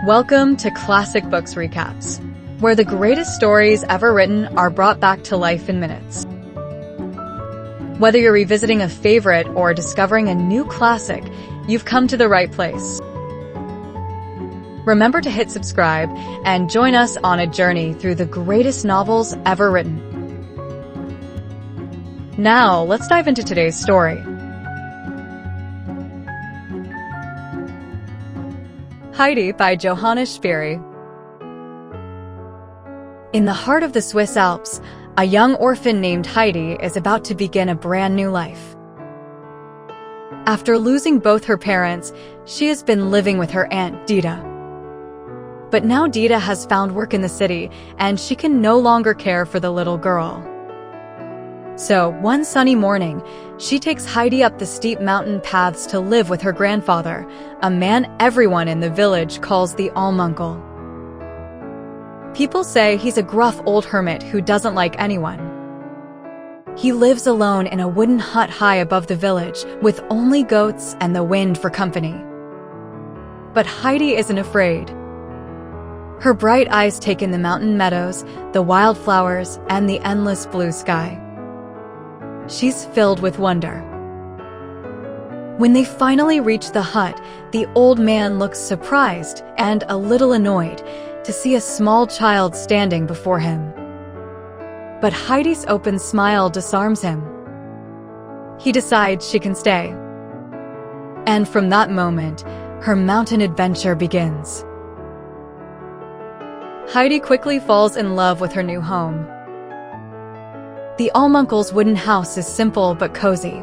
Welcome to Classic Books Recaps, where the greatest stories ever written are brought back to life in minutes. Whether you're revisiting a favorite or discovering a new classic, you've come to the right place. Remember to hit subscribe and join us on a journey through the greatest novels ever written. Now, let's dive into today's story. Heidi by Johanna Spyri. In the heart of the Swiss Alps, a young orphan named Heidi is about to begin a brand new life. After losing both her parents, she has been living with her aunt Dita. But now Dita has found work in the city, and she can no longer care for the little girl. So, one sunny morning, she takes Heidi up the steep mountain paths to live with her grandfather, a man everyone in the village calls the Almunkel. People say he's a gruff old hermit who doesn't like anyone. He lives alone in a wooden hut high above the village, with only goats and the wind for company. But Heidi isn't afraid. Her bright eyes take in the mountain meadows, the wildflowers, and the endless blue sky. She's filled with wonder. When they finally reach the hut, the old man looks surprised and a little annoyed to see a small child standing before him. But Heidi's open smile disarms him. He decides she can stay. And from that moment, her mountain adventure begins. Heidi quickly falls in love with her new home. The Almunkel's wooden house is simple but cozy.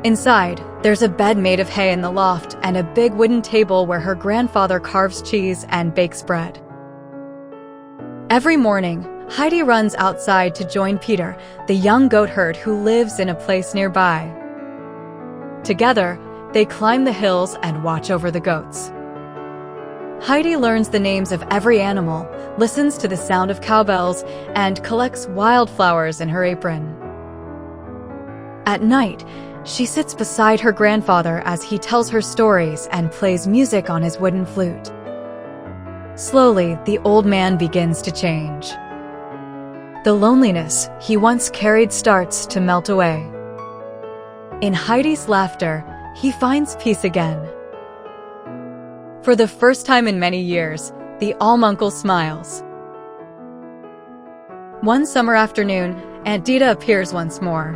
Inside, there's a bed made of hay in the loft and a big wooden table where her grandfather carves cheese and bakes bread. Every morning, Heidi runs outside to join Peter, the young goatherd who lives in a place nearby. Together, they climb the hills and watch over the goats. Heidi learns the names of every animal, listens to the sound of cowbells, and collects wildflowers in her apron. At night, she sits beside her grandfather as he tells her stories and plays music on his wooden flute. Slowly, the old man begins to change. The loneliness he once carried starts to melt away. In Heidi's laughter, he finds peace again. For the first time in many years, the Almunkel smiles. One summer afternoon, Aunt Dita appears once more.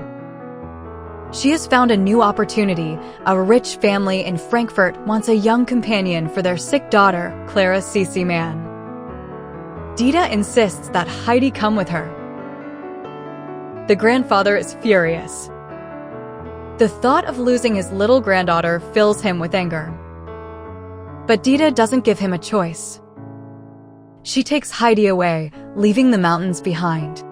She has found a new opportunity. A rich family in Frankfurt wants a young companion for their sick daughter, Clara Cici Man. Dita insists that Heidi come with her. The grandfather is furious. The thought of losing his little granddaughter fills him with anger. But Dita doesn't give him a choice. She takes Heidi away, leaving the mountains behind.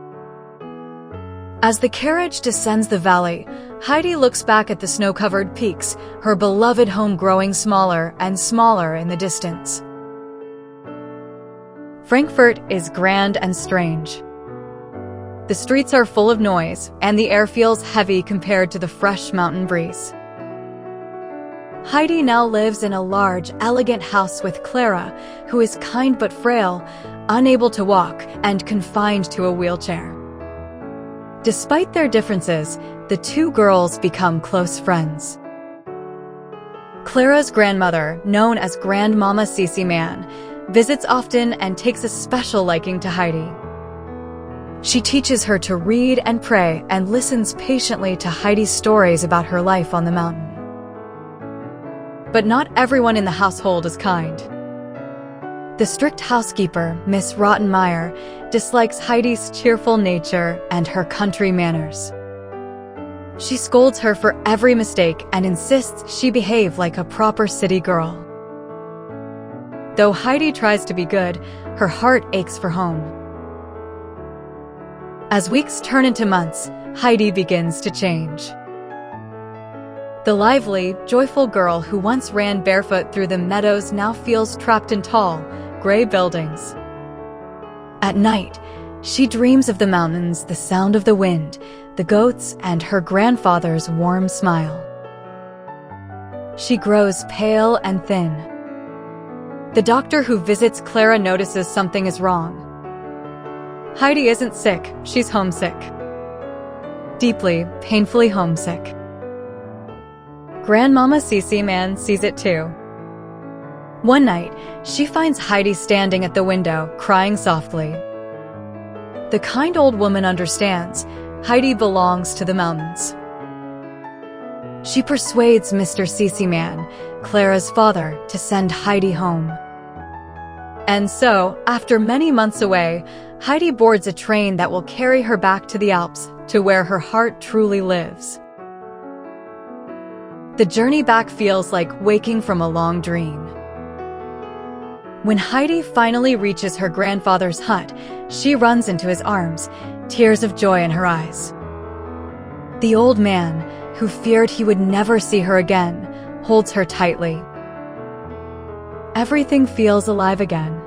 As the carriage descends the valley, Heidi looks back at the snow-covered peaks, her beloved home growing smaller and smaller in the distance. Frankfurt is grand and strange. The streets are full of noise, and the air feels heavy compared to the fresh mountain breeze. Heidi now lives in a large, elegant house with Clara, who is kind but frail, unable to walk, and confined to a wheelchair. Despite their differences, the two girls become close friends. Clara's grandmother, known as Grandmama Cici Man, visits often and takes a special liking to Heidi. She teaches her to read and pray and listens patiently to Heidi's stories about her life on the mountain. But not everyone in the household is kind. The strict housekeeper, Miss Rottenmeier, dislikes Heidi's cheerful nature and her country manners. She scolds her for every mistake and insists she behave like a proper city girl. Though Heidi tries to be good, her heart aches for home. As weeks turn into months, Heidi begins to change. The lively, joyful girl who once ran barefoot through the meadows now feels trapped in tall, gray buildings. At night, she dreams of the mountains, the sound of the wind, the goats, and her grandfather's warm smile. She grows pale and thin. The doctor who visits Clara notices something is wrong. Heidi isn't sick, she's homesick. Deeply, painfully homesick. Grandmama Cece Man sees it too. One night, she finds Heidi standing at the window, crying softly. The kind old woman understands. Heidi belongs to the mountains. She persuades Mr. Cece Man, Clara's father, to send Heidi home. And so, after many months away, Heidi boards a train that will carry her back to the Alps, to where her heart truly lives. The journey back feels like waking from a long dream. When Heidi finally reaches her grandfather's hut, she runs into his arms, tears of joy in her eyes. The old man, who feared he would never see her again, holds her tightly. Everything feels alive again.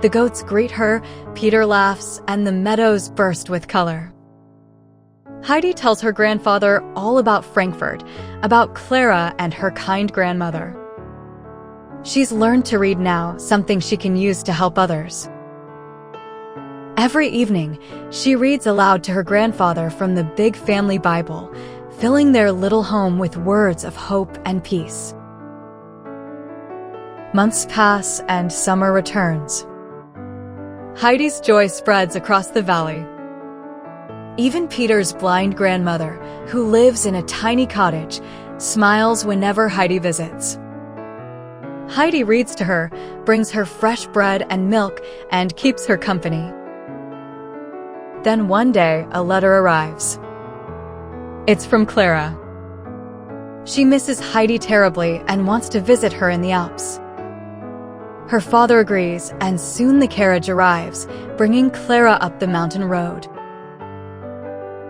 The goats greet her, Peter laughs, and the meadows burst with color. Heidi tells her grandfather all about Frankfurt, about Clara and her kind grandmother. She's learned to read now, something she can use to help others. Every evening, she reads aloud to her grandfather from the big family Bible, filling their little home with words of hope and peace. Months pass and summer returns. Heidi's joy spreads across the valley. Even Peter's blind grandmother, who lives in a tiny cottage, smiles whenever Heidi visits. Heidi reads to her, brings her fresh bread and milk, and keeps her company. Then one day, a letter arrives. It's from Clara. She misses Heidi terribly and wants to visit her in the Alps. Her father agrees, and soon the carriage arrives, bringing Clara up the mountain road.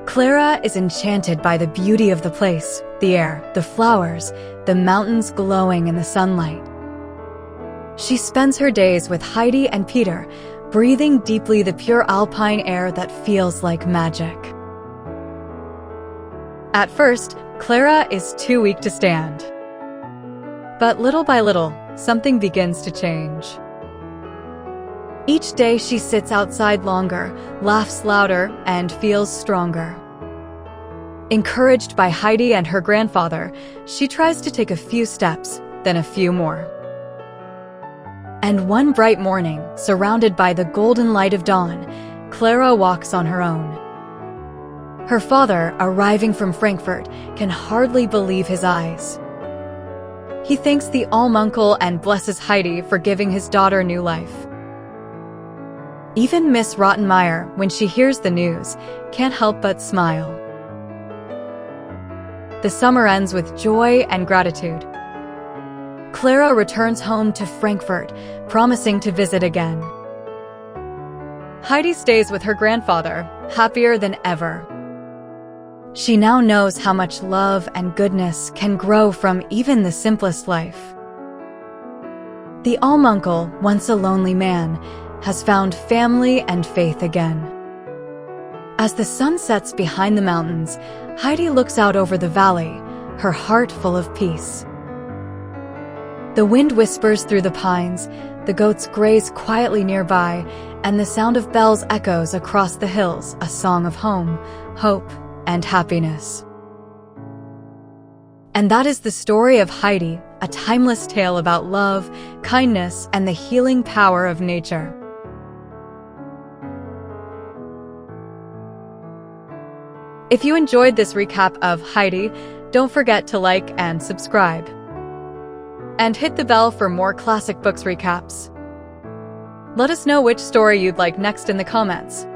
Clara is enchanted by the beauty of the place, the air, the flowers, the mountains glowing in the sunlight. She spends her days with Heidi and Peter, breathing deeply the pure alpine air that feels like magic. At first, Clara is too weak to stand. But little by little, something begins to change. Each day she sits outside longer, laughs louder, and feels stronger. Encouraged by Heidi and her grandfather, she tries to take a few steps, then a few more. And one bright morning, surrounded by the golden light of dawn, Clara walks on her own. Her father, arriving from Frankfurt, can hardly believe his eyes. He thanks the Almunkel and blesses Heidi for giving his daughter new life. Even Miss Rottenmeier, when she hears the news, can't help but smile. The summer ends with joy and gratitude. Clara returns home to Frankfurt, promising to visit again. Heidi stays with her grandfather, happier than ever. She now knows how much love and goodness can grow from even the simplest life. The Almunkel, once a lonely man, has found family and faith again. As the sun sets behind the mountains, Heidi looks out over the valley, her heart full of peace. The wind whispers through the pines, the goats graze quietly nearby, and the sound of bells echoes across the hills, a song of home, hope, and happiness. And that is the story of Heidi, a timeless tale about love, kindness, and the healing power of nature. If you enjoyed this recap of Heidi, don't forget to like and subscribe. And hit the bell for more classic books recaps. Let us know which story you'd like next in the comments.